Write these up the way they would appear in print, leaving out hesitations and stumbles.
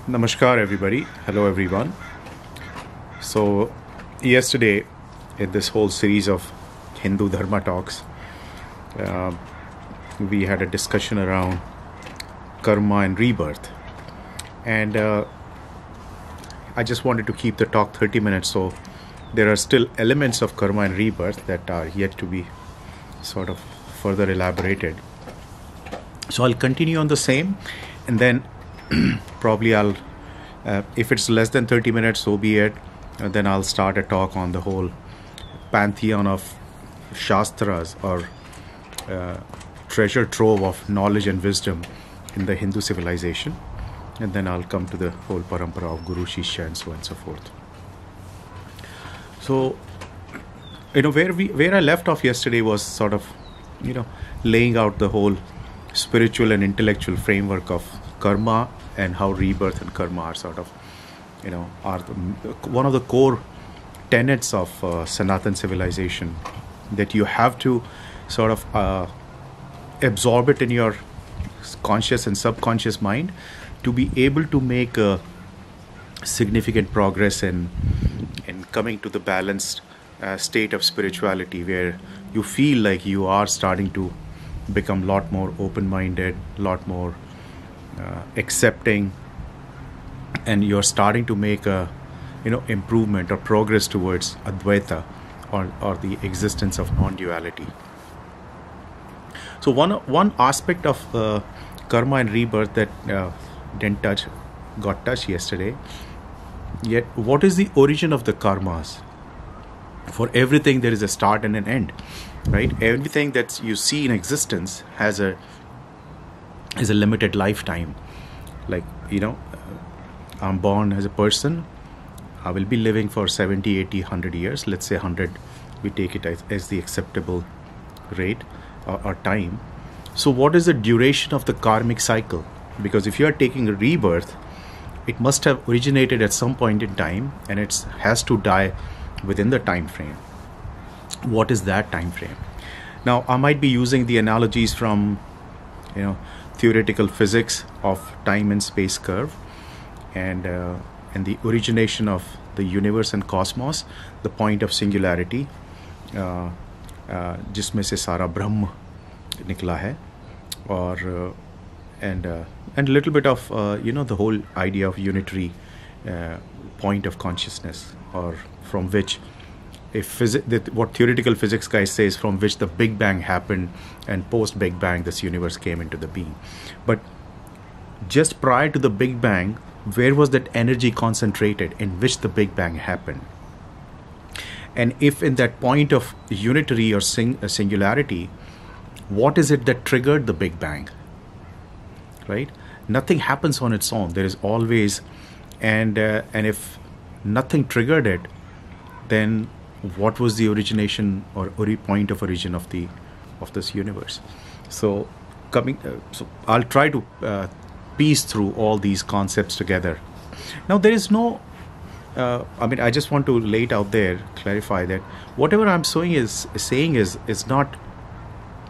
Namaskar, everybody. Hello, everyone. So, yesterday, in this whole series of Hindu Dharma talks, uh, we had a discussion around karma and rebirth. And I just wanted to keep the talk 30 minutes, so there are still elements of karma and rebirth that are yet to be sort of further elaborated. So, I'll continue on the same, and then probably if it's less than 30 minutes, so be it. Then I'll start a talk on the whole pantheon of Shastras, or treasure trove of knowledge and wisdom in the Hindu civilization. And then I'll come to the whole parampara of Guru, Shishya, and so on and so forth. So, where I left off yesterday was sort of, laying out the whole spiritual and intellectual framework of karma, and how rebirth and karma are sort of, are one of the core tenets of Sanatan civilization, that you have to sort of absorb it in your conscious and subconscious mind to be able to make a significant progress in coming to the balanced state of spirituality, where you feel like you are starting to become a lot more open-minded, a lot more accepting, and you're starting to make a improvement or progress towards Advaita, or the existence of non-duality. So one aspect of karma and rebirth that got touched yesterday. Yet, what is the origin of the karmas? For everything, there is a start and an end, right? Everything that you see in existence has a limited lifetime. Like, I'm born as a person, I will be living for 70, 80, 100 years. Let's say 100, we take it as the acceptable rate or time. So what is the duration of the karmic cycle? Because if you are taking a rebirth, it must have originated at some point in time, and it has to die within the time frame. What is that time frame? Now, I might be using the analogies from theoretical physics of time and space curve, and the origination of the universe and cosmos, the point of singularity, जिसमें से सारा ब्रह्म निकला है, और and a little bit of the whole idea of unitary point of consciousness, or from which what theoretical physics guys say is from which the Big Bang happened, and post Big Bang this universe came into the being. But just prior to the Big Bang, where was that energy concentrated in which the Big Bang happened? And if in that point of unitary or singularity, what is it that triggered the Big Bang? Right? Nothing happens on its own. There is always, and if nothing triggered it, then what was the origination or point of origin of this universe? So so I'll try to piece through all these concepts together. Now, there is no I just want to lay it out there, clarify that whatever I'm saying is not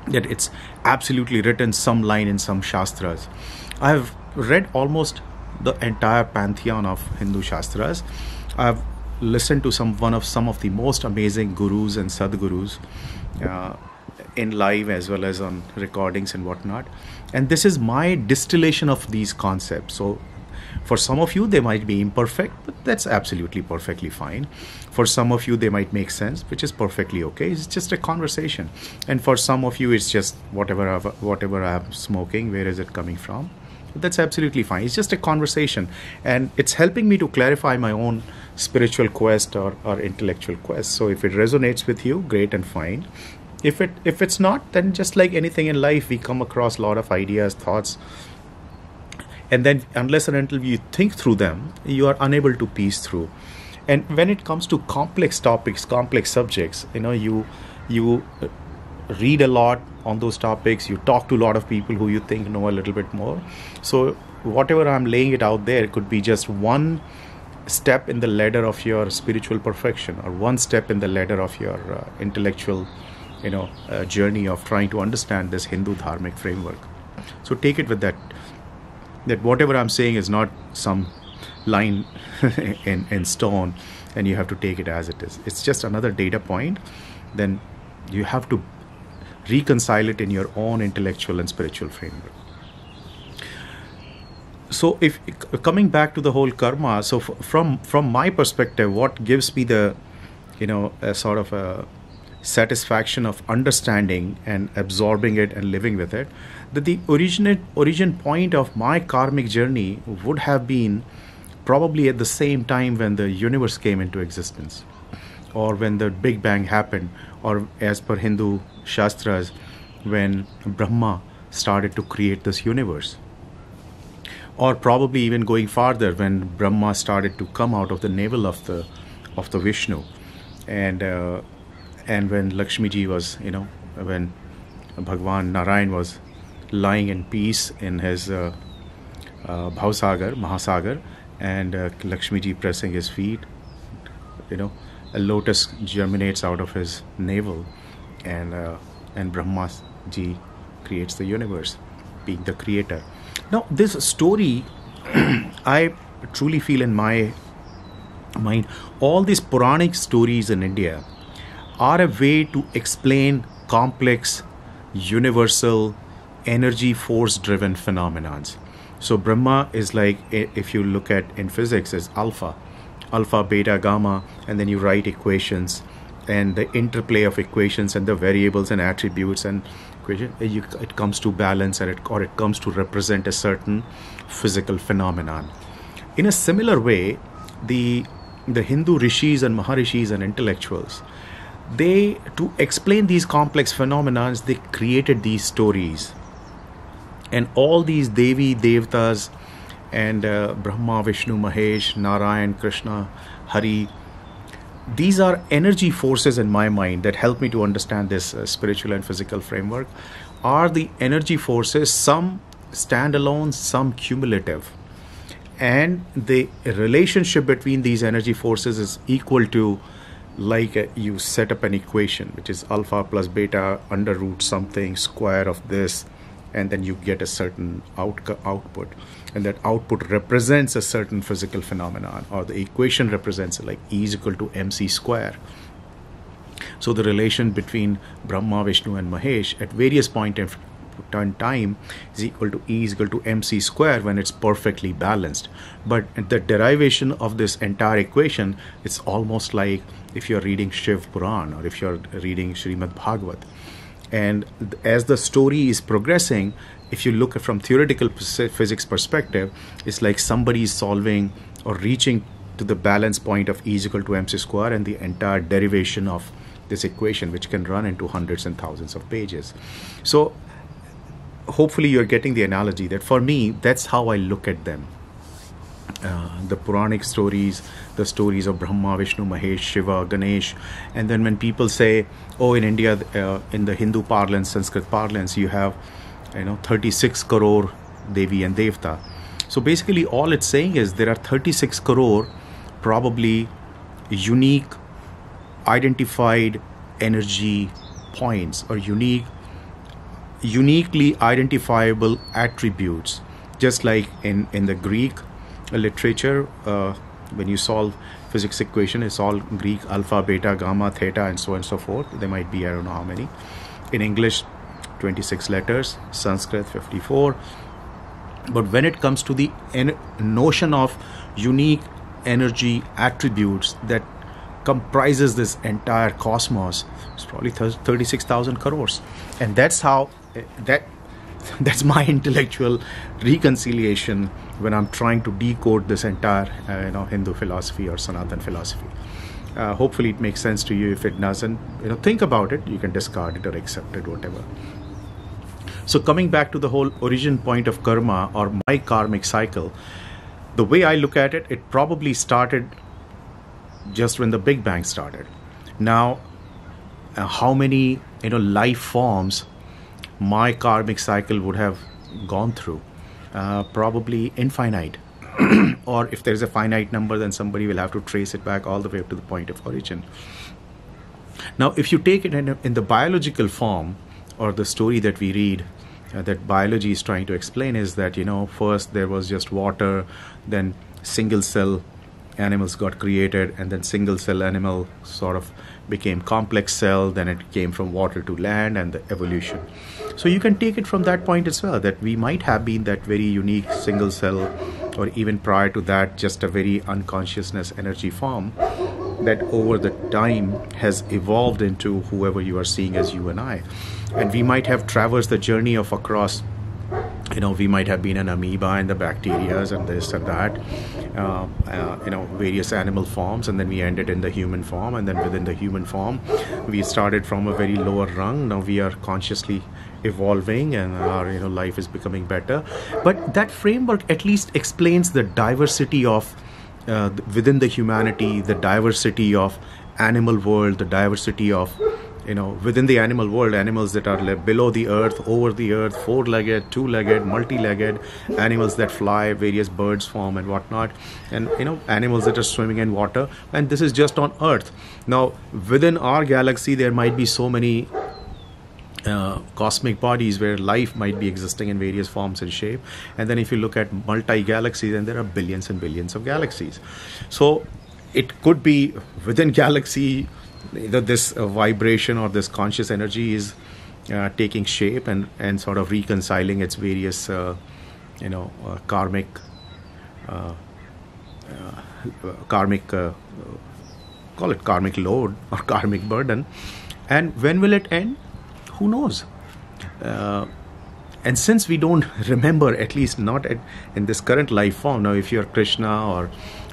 that it's absolutely written some line in some shastras. I have read almost the entire pantheon of Hindu shastras. I've listened to some of the most amazing gurus and sadgurus in live as well as on recordings and whatnot, and this is my distillation of these concepts. So for some of you, they might be imperfect, but that's absolutely perfectly fine. For some of you, they might make sense, which is perfectly okay. It's just a conversation. And for some of you, it's just whatever I'm smoking, where is it coming from? That's absolutely fine. It's just a conversation. And it's helping me to clarify my own spiritual quest or intellectual quest. So if it resonates with you, great and fine. If it's not, then just like anything in life, we come across a lot of ideas, thoughts, and then unless and until you think through them, you are unable to piece through. And when it comes to complex topics, complex subjects, you read a lot on those topics, you talk to a lot of people who you think know a little bit more. So whatever I'm laying it out there could be just one step in the ladder of your spiritual perfection, or one step in the ladder of your intellectual journey of trying to understand this Hindu dharmic framework. So take it with that whatever I'm saying is not some line in stone, and you have to take it as it is. It's just another data point. Then you have to reconcile it in your own intellectual and spiritual framework. So if coming back to the whole karma, so from my perspective, what gives me the a sort of a satisfaction of understanding and absorbing it and living with it, that the origin point of my karmic journey would have been probably at the same time when the universe came into existence, or when the Big Bang happened, or as per Hindu Shastras, when Brahma started to create this universe. Or probably even going farther, when Brahma started to come out of the navel of the Vishnu, and when Lakshmi ji was, when Bhagwan Narayan was lying in peace in his Bhavsagar, Mahasagar, and Lakshmi ji pressing his feet, a lotus germinates out of his navel, and Brahma ji creates the universe, being the creator. Now, this story, I truly feel in my mind, all these Puranic stories in India are a way to explain complex, universal, energy force-driven phenomenons. So Brahma is like, if you look at in physics, is alpha, beta, gamma, and then you write equations, and the interplay of equations and the variables and attributes and it comes to balance, or it comes to represent a certain physical phenomenon. In a similar way, the Hindu rishis and maharishis and intellectuals, they, to explain these complex phenomena, they created these stories. And all these Devi, Devtas, and Brahma, Vishnu, Mahesh, Narayan, Krishna, Hari, these are energy forces in my mind that help me to understand this spiritual and physical framework. Are the energy forces, some standalone, some cumulative. And the relationship between these energy forces is equal to, like you set up an equation, which is alpha plus beta under root something square of this, and then you get a certain output, and that output represents a certain physical phenomenon, or the equation represents like E is equal to mc square. So the relation between Brahma, Vishnu and Mahesh at various points in time is equal to E is equal to mc square when it's perfectly balanced. But the derivation of this entire equation, it's almost like if you're reading Shiv Puran or if you're reading Srimad Bhagavat. And as the story is progressing, if you look at from theoretical physics perspective, it's like somebody is solving or reaching to the balance point of E is equal to mc square, and the entire derivation of this equation, which can run into hundreds and thousands of pages. So hopefully you're getting the analogy that for me, that's how I look at them. The Puranic stories, the stories of Brahma, Vishnu, Mahesh, Shiva, Ganesh. And then when people say, oh, in India, in the Hindu parlance, Sanskrit parlance, you have 36 crore Devi and Devta. So basically all it's saying is there are 36 crore probably unique identified energy points, or uniquely identifiable attributes. Just like in the Greek literature, when you solve physics equation, it's all Greek, alpha, beta, gamma, theta, and so on and so forth. There might be, I don't know how many. In English, 26 letters, Sanskrit 54. But when it comes to the notion of unique energy attributes that comprises this entire cosmos, it's probably 36,000 crores. And that's how that's my intellectual reconciliation when I'm trying to decode this entire Hindu philosophy or Sanatan philosophy. Hopefully it makes sense to you. If it doesn't, think about it. You can discard it or accept it, whatever. So coming back to the whole origin point of karma or my karmic cycle, the way I look at it, it probably started just when the Big Bang started. Now, how many life forms my karmic cycle would have gone through? Probably infinite. Or if there's a finite number, then somebody will have to trace it back all the way up to the point of origin. Now, if you take it in the biological form, or the story that we read that biology is trying to explain, is that first there was just water, then single cell animals got created, and then single cell animal sort of became complex cell, then it came from water to land, and the evolution. So you can take it from that point as well, that we might have been that very unique single cell, or even prior to that just a very unconsciousness energy form that over the time has evolved into whoever you are seeing as you and I. And we might have traversed the journey of across, we might have been an amoeba and the bacteria and this and that, various animal forms, and then we ended in the human form, and then within the human form we started from a very lower rung. Now we are consciously evolving, and our life is becoming better. But that framework at least explains the diversity of within the humanity, the diversity of animal world, the diversity of within the animal world, animals that are below the earth, over the earth, four-legged, two-legged, multi-legged, animals that fly, various birds form and whatnot, and animals that are swimming in water. And this is just on earth. Now within our galaxy there might be so many cosmic bodies where life might be existing in various forms and shape. And then if you look at multi-galaxies, then there are billions and billions of galaxies. So it could be within galaxy, either this vibration or this conscious energy is taking shape and sort of reconciling its various karmic call it karmic load or karmic burden. And when will it end? Who knows? And since we don't remember, at least not in this current life form. Now if you're Krishna or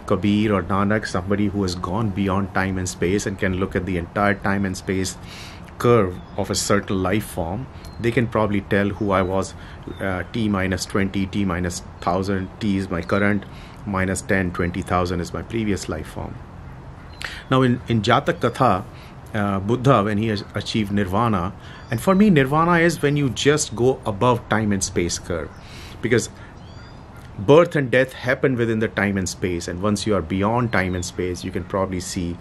Kabir or Nanak, somebody who has gone beyond time and space and can look at the entire time and space curve of a certain life form, they can probably tell who I was t minus 20, t minus 1000, t is my current, minus 10, 20,000 is my previous life form. Now in Jatak Katha, Buddha, when he has achieved nirvana, and for me nirvana is when you just go above time and space curve, because birth and death happen within the time and space, and once you are beyond time and space, you can probably see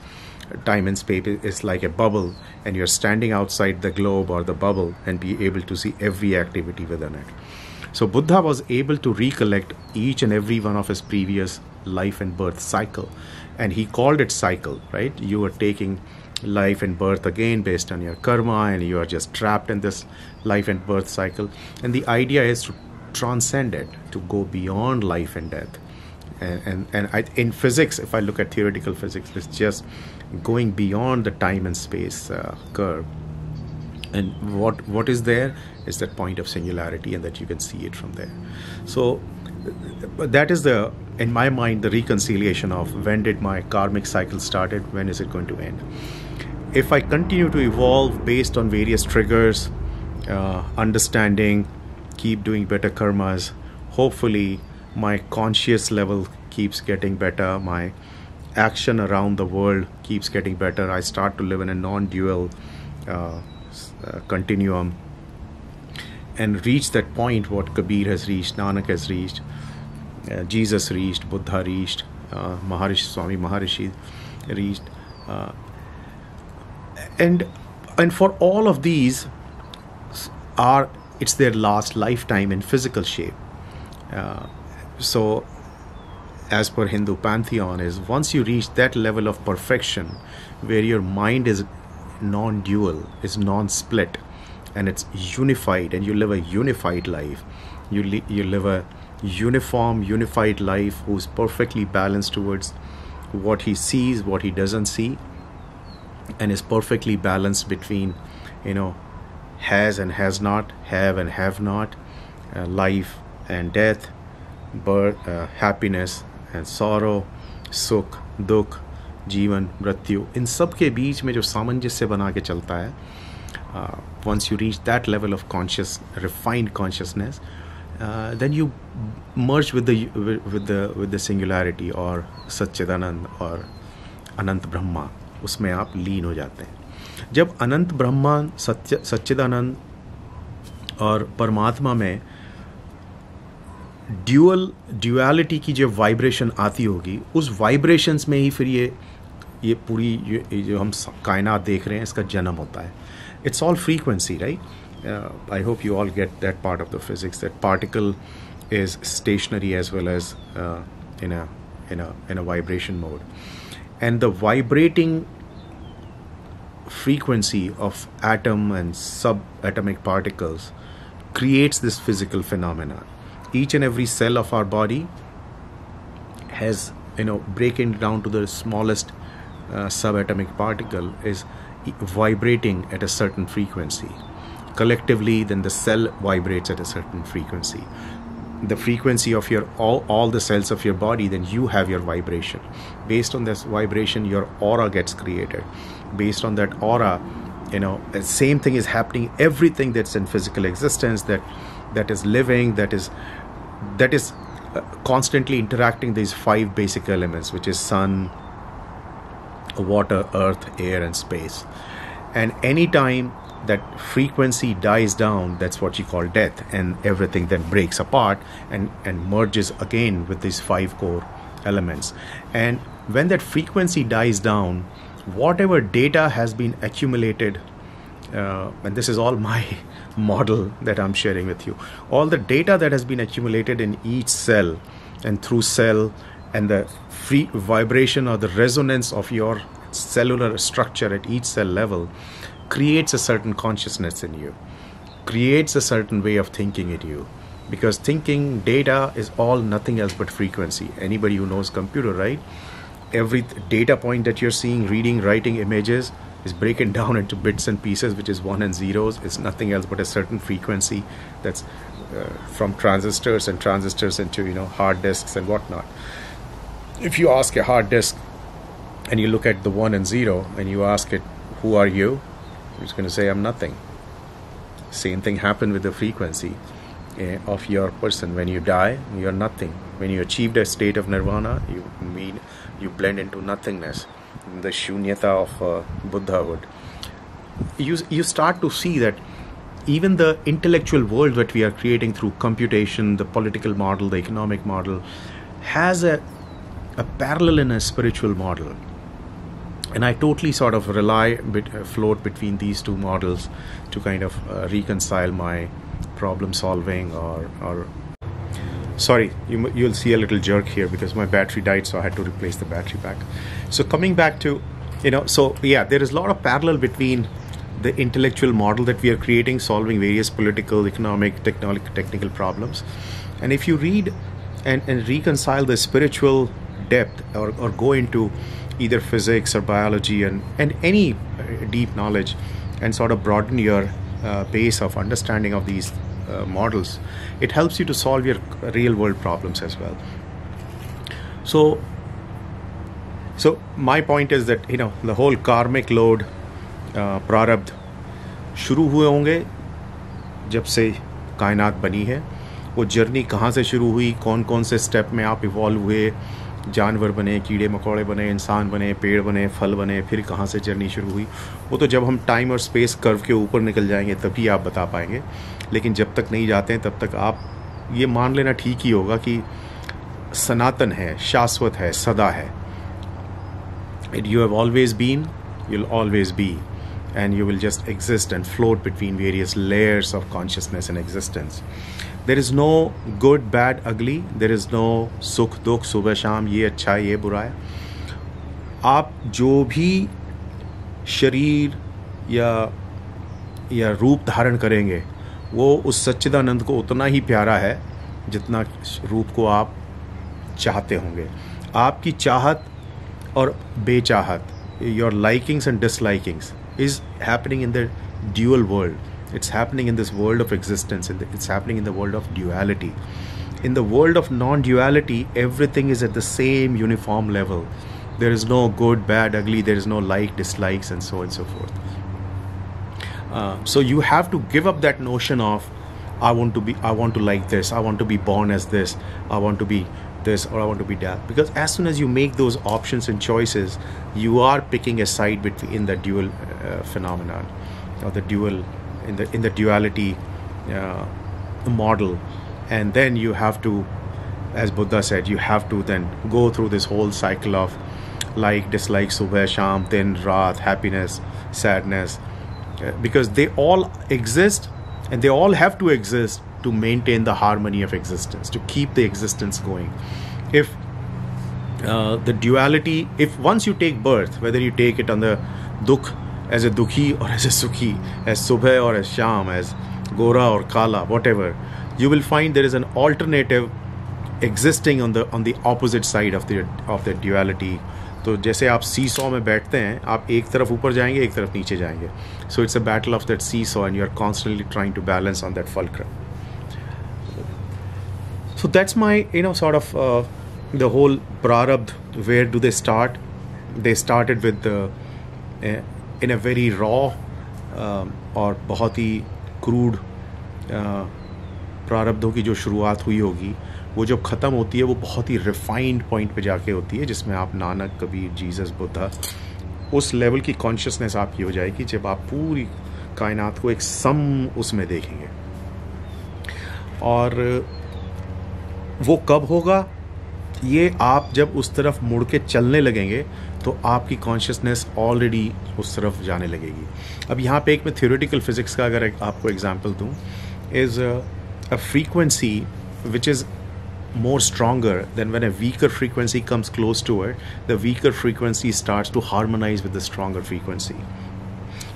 time and space is like a bubble, and you're standing outside the globe or the bubble and be able to see every activity within it. So Buddha was able to recollect each and every one of his previous life and birth cycle, and he called it cycle, right? You are taking life and birth again based on your karma, and you are just trapped in this life and birth cycle, and the idea is to transcend it, to go beyond life and death. In physics, if I look at theoretical physics, it's just going beyond the time and space curve. And what is there is that point of singularity, and that you can see it from there. So that is in my mind, the reconciliation of when did my karmic cycle started, when is it going to end. If I continue to evolve based on various triggers, understanding, keep doing better karmas, hopefully my conscious level keeps getting better, my action around the world keeps getting better, I start to live in a non-dual continuum, and reach that point what Kabir has reached, Nanak has reached, Jesus reached, Buddha reached, Swami Maharishi reached, and for all of these it's their last lifetime in physical shape. So as per Hindu pantheon, is once you reach that level of perfection where your mind is non-dual, is non-split, and it's unified, and you live a unified life, you live a uniform, unified life who's perfectly balanced towards what he sees, what he doesn't see, and is perfectly balanced between has and has not, have and have not, life and death, birth, happiness and sorrow, sukh, dukh, जीवन, मृत्यु, इन सब के बीच में जो सामंजस्य बना के चलता है, once you reach that level of refined consciousness, then you merge with the singularity or Satchidanand or अनंत ब्रह्मा, उसमें आप लीन हो जाते हैं. जब अनंत ब्रह्मा, सच्चिदानंद और परमात्मा में ड्यूअलिटी की जो वाइब्रेशन आती होगी, उस वाइब्रेशंस में ही फिर ये पूरी जो हम कायनात देख रहे हैं, इसका जन्म होता है. It's all frequency, right? I hope you all get that part of the physics, that particle is stationary as well as in a vibration mode, and the vibrating frequency of atom and subatomic particles creates this physical phenomenon. Each and every cell of our body has, breaking down to the smallest subatomic particle, is vibrating at a certain frequency. Collectively, then the cell vibrates at a certain frequency. The frequency of your all the cells of your body, then you have your vibration. Based on this vibration, your aura gets created. Based on that aura, the same thing is happening. Everything that's in physical existence, that is living, that is constantly interacting these 5 basic elements, which is sun, water, earth, air, and space. And anytime that frequency dies down, that's what you call death, and everything then breaks apart and merges again with these 5 core elements. And when that frequency dies down, whatever data has been accumulated, and this is all my model that I'm sharing with you, all the data that has been accumulated in each cell and through cell, and the free vibration or the resonance of your cellular structure at each cell level creates a certain consciousness in you, creates a certain way of thinking in you. Because thinking data is all nothing else but frequency. Anybody who knows computer, right? Every data point that you're seeing, reading, writing images, is broken down into bits and pieces, which is 1 and zeros. It's nothing else but a certain frequency that's from transistors into hard disks and whatnot. If you ask a hard disk and you look at the 1 and 0 and you ask it, who are you? It's going to say, I'm nothing. Same thing happened with the frequency of your person. When you die, you're nothing. When you achieved a state of nirvana, you blend into nothingness, the shunyata of Buddhahood. You start to see that even the intellectual world that we are creating through computation, the political model, the economic model, has a parallel in a spiritual model. And I totally sort of float between these 2 models to kind of reconcile my problem solving or sorry, you'll see a little jerk here because my battery died, so I had to replace the battery back. So coming back to, there is a lot of parallel between the intellectual model that we are creating, solving various political, economic, technical problems. And if you read and reconcile the spiritual depth or go into either physics or biology and any deep knowledge and sort of broaden your base of understanding of these models, it helps you to solve your real world problems as well. So my point is that the whole karmic load, प्रारब्ध शुरू हुए होंगे जब से कायनात बनी है. वो जर्नी कहाँ से शुरू हुई, कौन कौन से स्टेप में आप इवॉल्व हुए, जानवर बने, कीड़े मकोड़े बने, इंसान बने, पेड़ बने, फल बने, फिर कहाँ से जर्नी शुरू हुई, वो तो जब हम टाइम और स्पेस कर्व के ऊपर निकल जाएंगे तभी आप बता पाएंगे. लेकिन जब तक नहीं जाते हैं तब तक आप ये मान लेना ठीक ही होगा कि सनातन है, शाश्वत है, सदा है. You have always been, you'll always be, and you will just exist and float between various layers of consciousness and existence. There is no good, bad, ugly. There is no sukh, dukh, subah, sham, ये अच्छा है, ये बुरा है. आप जो भी शरीर या रूप धारण करेंगे वो उस सच्चिदानंद को उतना ही प्यारा है जितना रूप को आप चाहते होंगे. आपकी चाहत और बेचाहत, your likings and dislikings, is happening in the dual world. It's happening in this world of existence. It's happening in the world of duality. In the world of non-duality, everything is at the same uniform level. There is no good, bad, ugly. There is no like, dislikes, and so on and so forth. So you have to give up that notion of I want to like this, I want to be born as this, I want to be this, or I want to be that. Because as soon as you make those options and choices, you are picking a side in the dual phenomenon, or the dual in the duality model. And then you have to, as Buddha said, you have to then go through this whole cycle of like, dislike, subha, sham, din, raat, happiness, sadness, because they all exist and they all have to exist to maintain the harmony of existence, to keep the existence going. If the duality, if once you take birth, whether you take it on the dukh as a dukhi or as a sukhi, as subha or as sham, as gora or kala, whatever, you will find there is an alternative existing on the opposite side of the duality. तो जैसे आप सी saw में बैठते हैं, आप एक तरफ ऊपर जाएंगे, एक तरफ नीचे जाएंगे. So it's a battle of that seesaw and you are constantly trying to balance on that fulcrum. So that's my, sort of the whole prarabdh. Where do they start? They started with in a very raw और बहुत ही crude प्रारब्धों की जो शुरुआत हुई होगी, वो जब ख़त्म होती है वो बहुत ही रिफाइंड पॉइंट पे जाके होती है, जिसमें आप नानक, कबीर, जीसस, बुद्धा, उस लेवल की कॉन्शियसनेस आपकी हो जाएगी जब आप पूरी कायनात को एक सम उसमें देखेंगे. और वो कब होगा? ये आप जब उस तरफ मुड़ के चलने लगेंगे तो आपकी कॉन्शियसनेस ऑलरेडी उस तरफ जाने लगेगी. अब यहाँ पे एक मैं थ्योरेटिकल फिजिक्स का अगर आपको एग्जांपल दूँ, is a frequency which is more stronger than when a weaker frequency comes close to it, the weaker frequency starts to harmonize with the stronger frequency.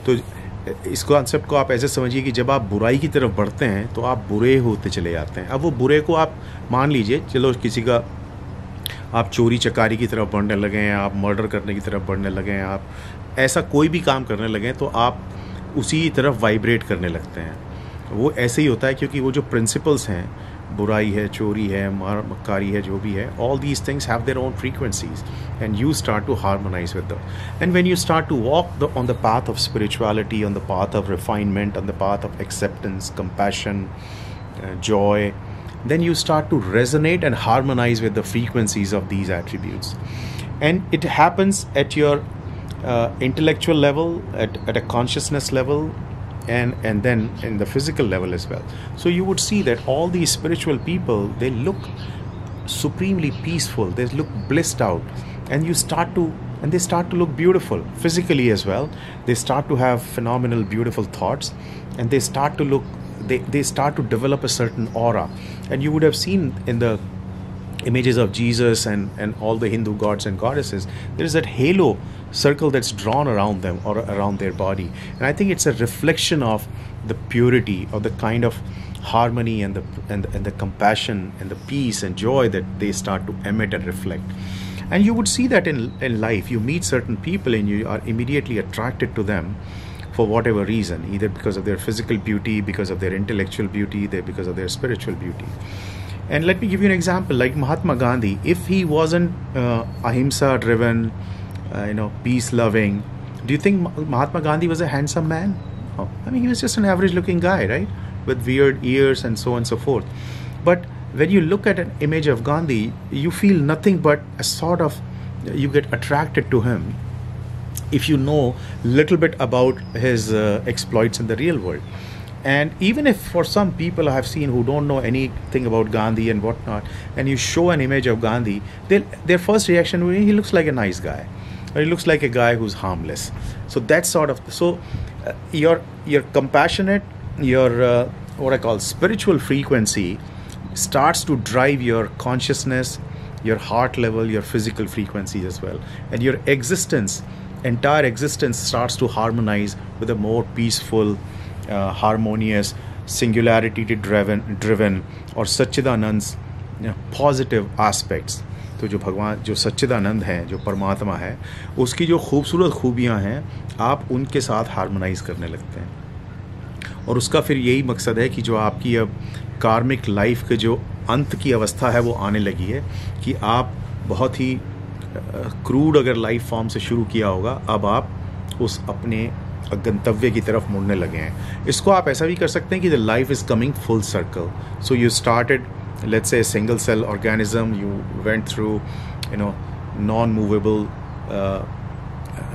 तो इस कॉन्सेप्ट को आप ऐसे समझिए कि जब आप बुराई की तरफ बढ़ते हैं तो आप बुरे होते चले जाते हैं. अब वो बुरे को आप मान लीजिए, चलो किसी का आप चोरी चकारी की तरफ बढ़ने लगे हैं, आप मर्डर करने की तरफ बढ़ने लगे हैं, आप ऐसा कोई भी काम करने लगे हैं तो आप उसी तरफ वाइब्रेट करने लगते हैं. वो ऐसे ही होता है क्योंकि वो जो प्रिंसिपल्स हैं, बुराई है, चोरी है, मक्कारी है, जो भी है, all these things have their own frequencies and you start to harmonize with them. And when you start to walk on the path of spirituality, on the path of refinement, on the path of acceptance, compassion, joy, then you start to resonate and harmonize with the frequencies of these attributes. And it happens at your intellectual level, at a consciousness level, and then in the physical level as well. So you would see that all these spiritual people, they look supremely peaceful, they look blissed out, and they start to look beautiful physically as well. They start to have phenomenal beautiful thoughts, and they start to develop a certain aura. And you would have seen in the images of Jesus and all the Hindu gods and goddesses, there is that halo circle that's drawn around them or around their body. And I think it's a reflection of the purity, of the kind of harmony and the compassion and the peace and joy that they start to emit and reflect. And you would see that in life. You meet certain people and you are immediately attracted to them for whatever reason, either because of their physical beauty, because of their intellectual beauty, because of their spiritual beauty. And let me give you an example, like Mahatma Gandhi. If he wasn't ahimsa driven, peace-loving, do you think Mahatma Gandhi was a handsome man? No. I mean, he was just an average-looking guy, right? With weird ears and so on and so forth. But when you look at an image of Gandhi, you feel nothing but a sort of, you get attracted to him if you know little bit about his exploits in the real world. And even if for some people I have seen who don't know anything about Gandhi and whatnot, and you show an image of Gandhi, their first reaction will be, he looks like a nice guy. Or he looks like a guy who's harmless. So that's sort of, your compassionate, your what I call spiritual frequency starts to drive your consciousness, your heart level, your physical frequencies as well. And your entire existence starts to harmonize with a more peaceful, harmonious, singularity driven or Satchidanand's positive aspects. तो जो भगवान, जो सच्चिदानंद है, जो परमात्मा है, उसकी जो खूबसूरत खूबियाँ हैं, आप उनके साथ हार्मोनाइज करने लगते हैं. और उसका फिर यही मकसद है कि जो आपकी अब कार्मिक लाइफ के जो अंत की अवस्था है वो आने लगी है, कि आप बहुत ही क्रूड अगर लाइफ फॉर्म से शुरू किया होगा, अब आप उस अपने गंतव्य की तरफ मुड़ने लगे हैं. इसको आप ऐसा भी कर सकते हैं कि the life is coming full circle. So you started, let's say, a single cell organism, you went through non-movable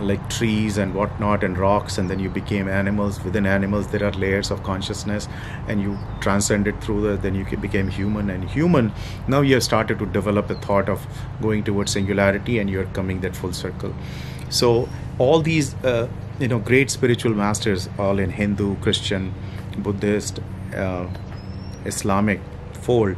like trees and whatnot and rocks, and then you became animals. Within animals there are layers of consciousness, and you transcended through then you became human, and human, now you have started to develop the thought of going towards singularity, and you're coming that full circle. So all these great spiritual masters, all in Hindu, Christian, Buddhist, Islamic fold,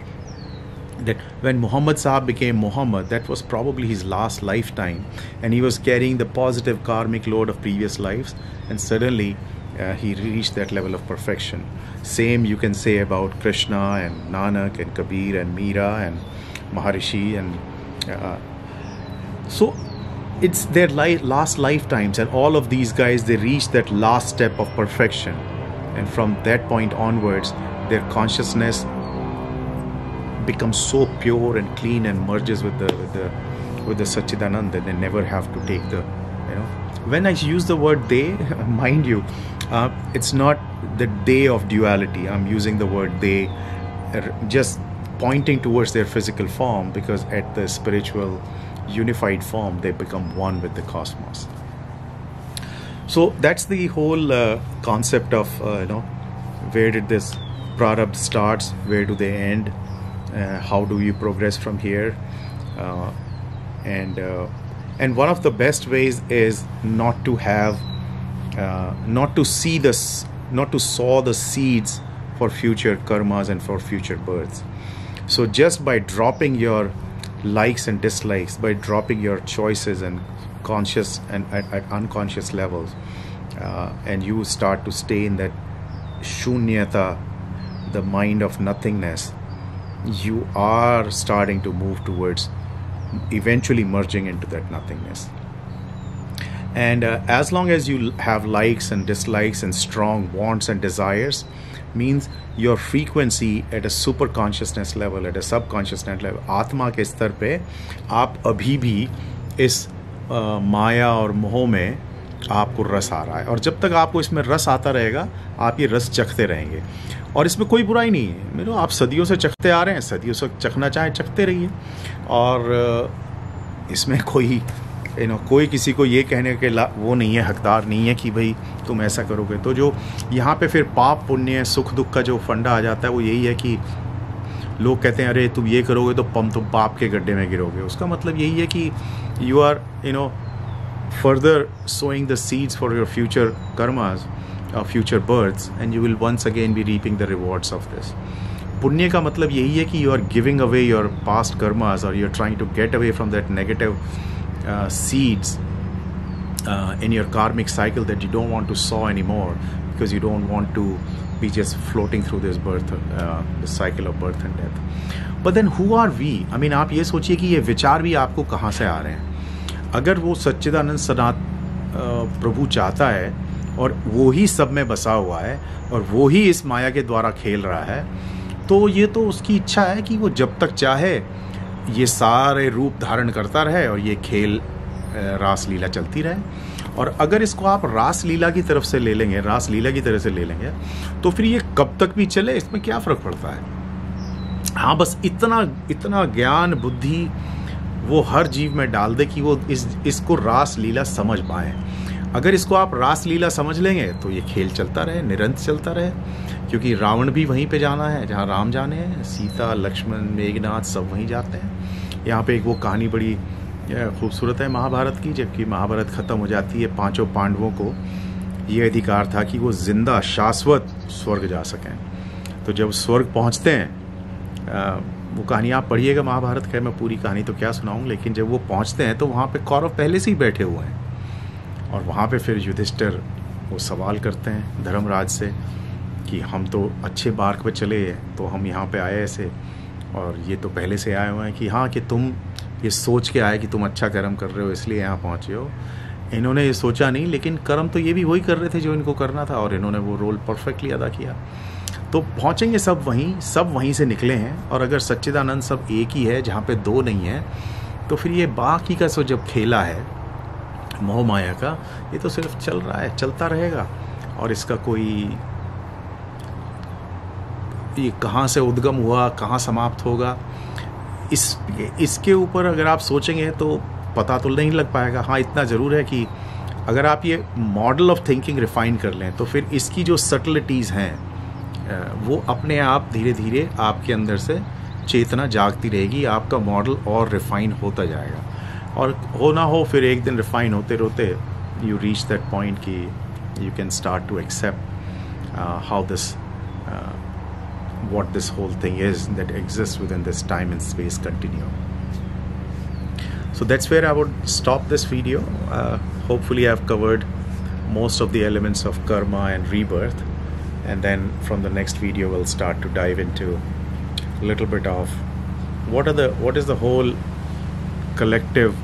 that when Muhammad Sahab became Muhammad, that was probably his last lifetime, and he was carrying the positive karmic load of previous lives, and suddenly he reached that level of perfection. Same you can say about Krishna and Nanak and Kabir and Meera and Maharishi, and so it's their last lifetimes, and all of these guys, they reach that last step of perfection, and from that point onwards their consciousness becomes so pure and clean and merges with the Satchidanand that they never have to take the, when I use the word they, mind you, it's not the they of duality. I'm using the word they, just pointing towards their physical form, because at the spiritual unified form they become one with the cosmos. So that's the whole concept of where did this prarabdha starts, where do they end, how do you progress from here, and one of the best ways is not to have not to sow the seeds for future karmas and for future births. So just by dropping your likes and dislikes, by dropping your choices and conscious and at unconscious levels, and you start to stay in that shunyata, the mind of nothingness, you are starting to move towards eventually merging into that nothingness. And as long as you have likes and dislikes and strong wants and desires, means your frequency at a super consciousness level, at a subconsciousness level, आत्मा के स्तर पे आप अभी भी इस माया और मोह में आपको रस आ रहा है, और जब तक आपको इसमें रस आता रहेगा आप ये रस चखते रहेंगे, और इसमें कोई बुराई नहीं है। मेरे आप सदियों से चखते आ रहे हैं, सदियों से चखना चाहें चखते रहिए, और इसमें कोई कोई किसी को ये कहने के वो नहीं है, हकदार नहीं है कि भाई तुम ऐसा करोगे। तो जो यहाँ पे फिर पाप पुण्य सुख दुख का जो फंडा आ जाता है वो यही है कि लोग कहते हैं अरे तुम ये करोगे तो तुम पाप के गड्ढे में गिरोगे। उसका मतलब यही है कि you are further sowing the seeds for your future karmas, future births, and you will once again be reaping the rewards of this. पुण्य का मतलब यही है कि you are giving away your past karmas, or you're trying to get away from that negative seeds in your karmic cycle that you don't want to sow anymore, because you don't want to be just floating through this birth, the cycle of birth and death. But then who are we? I mean, आप ये सोचिए कि ये विचार भी आपको कहाँ से आ रहे हैं। अगर वो सच्चिदानंद सनात प्रभु चाहता है और वो ही सब में बसा हुआ है और वो ही इस माया के द्वारा खेल रहा है, तो ये तो उसकी इच्छा है कि वो जब तक चाहे ये सारे रूप धारण करता रहे और ये खेल रास लीला चलती रहे। और अगर इसको आप रास लीला की तरफ से ले लेंगे, रास लीला की तरह से ले लेंगे, तो फिर ये कब तक भी चले, इसमें क्या फ़र्क पड़ता है। हाँ, बस इतना ज्ञान बुद्धि वो हर जीव में डाल दे कि वो इसको रास लीला समझ पाए। अगर इसको आप रास लीला समझ लेंगे तो ये खेल चलता रहे, निरंतर चलता रहे, क्योंकि रावण भी वहीं पे जाना है जहाँ राम जाने हैं, सीता लक्ष्मण मेघनाथ सब वहीं जाते हैं। यहाँ पे एक वो कहानी बड़ी खूबसूरत है महाभारत की, जबकि महाभारत ख़त्म हो जाती है, पांचों पांडवों को ये अधिकार था कि वो जिंदा शाश्वत स्वर्ग जा सकें। तो जब स्वर्ग पहुँचते हैं, वो कहानी आप पढ़िएगा महाभारत का, मैं पूरी कहानी तो क्या सुनाऊँ, लेकिन जब वो पहुँचते हैं तो वहाँ पे कौरव पहले से ही बैठे हुए हैं, और वहाँ पे फिर युधिष्ठिर वो सवाल करते हैं धर्मराज से कि हम तो अच्छे मार्ग पे चले, तो हम यहाँ पे आए ऐसे, और ये तो पहले से आए हुए हैं कि हाँ, कि तुम ये सोच के आए कि तुम अच्छा कर्म कर रहे हो इसलिए यहाँ पहुँचे हो। इन्होंने ये सोचा नहीं, लेकिन कर्म तो ये भी वही कर रहे थे जो इनको करना था, और इन्होंने वो रोल परफेक्टली अदा किया। तो पहुँचेंगे सब वहीं से निकले हैं। और अगर सच्चिदानंद सब एक ही है जहाँ पे दो नहीं है, तो फिर ये बाकी का सो जब खेला है मोह माया का, ये तो सिर्फ चल रहा है, चलता रहेगा, और इसका कोई ये कहाँ से उद्गम हुआ, कहाँ समाप्त होगा, इसके ऊपर अगर आप सोचेंगे तो पता तो नहीं लग पाएगा। हाँ, इतना ज़रूर है कि अगर आप ये मॉडल ऑफ थिंकिंग रिफाइन कर लें, तो फिर इसकी जो सटलिटीज़ हैं वो अपने आप धीरे धीरे आपके अंदर से चेतना जागती रहेगी, आपका मॉडल और रिफाइन होता जाएगा। और हो ना हो, फिर एक दिन रिफाइन होते होते यू रीच दैट पॉइंट कि you can start to accept how this what this whole thing is that exists within this time and space continuum. So that's where I would stop this video. Hopefully I've covered most of the elements of karma and rebirth, and then from the next video we'll start to dive into a little bit of what is the whole collective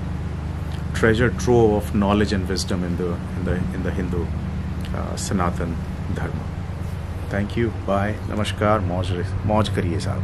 treasure trove of knowledge and wisdom in the Hindu Sanatan Dharma. Thank you. Bye. Namaskar. Mauj kariye sahab.